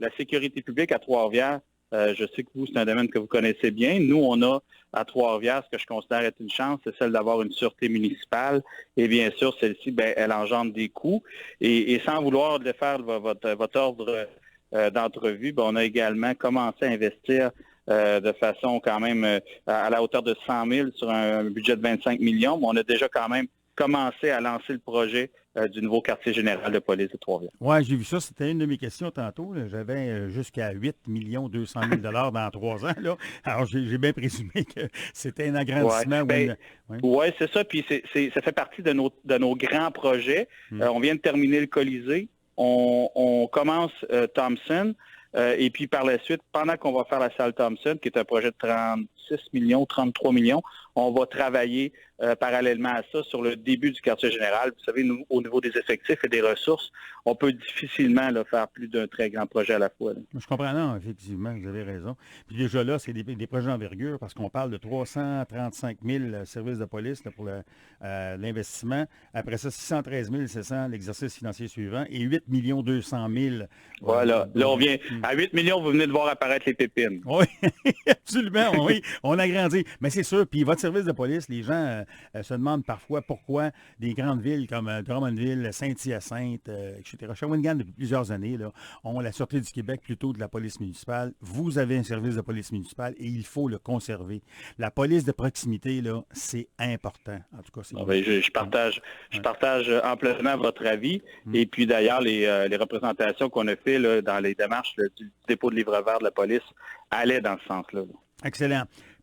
la sécurité publique à Trois-Rivières, je sais que vous, c'est un domaine que vous connaissez bien. Nous, on a à Trois-Rivières, ce que je considère être une chance, c'est celle d'avoir une sûreté municipale. Et bien sûr, celle-ci, elle engendre des coûts. Et sans vouloir de faire votre ordre d'entrevue, on a également commencé à investir de façon quand même à la hauteur de 100 000 sur un budget de 25 millions. Mais on a déjà quand même commencé à lancer le projet du nouveau quartier général de police de Trois-Rivières. Oui, j'ai vu ça. C'était une de mes questions tantôt, là. J'avais jusqu'à 8 200 000 dans 3 ans. Là. Alors, j'ai bien présumé que c'était un Oui, agrandissement. Ouais. ouais, c'est ça. Puis ça fait partie de nos grands projets. On vient de terminer le Colisée. On commence Thompson. Et puis par la suite, pendant qu'on va faire la salle Thompson, qui est un projet de 36 millions, 33 millions, on va travailler parallèlement à ça sur le début du quartier général. Vous savez, nous, au niveau des effectifs et des ressources, on peut difficilement faire plus d'un très grand projet à la fois. Là. Je comprends, non, effectivement, vous avez raison. Puis déjà là, c'est des projets d'envergure parce qu'on parle de 335 000 services de police là, pour l'investissement. Après ça, 613 700 l'exercice financier suivant et 8 200 000. Voilà. Là, on vient à 8 millions, vous venez de voir apparaître les pépines. Oui, absolument, oui. On a grandi. Mais c'est sûr, puis votre service de police, les gens se demandent parfois pourquoi des grandes villes comme Drummondville, Saint-Hyacinthe, etc., Shawinigan, depuis plusieurs années, là, ont la Sûreté du Québec plutôt de la police municipale. Vous avez un service de police municipale et il faut le conserver. La police de proximité, là, c'est important. En tout cas, c'est je partage amplement votre avis. Et puis d'ailleurs, les représentations qu'on a fait là, dans les démarches du dépôt de livre vert de la police allaient dans ce sens-là. Excellent.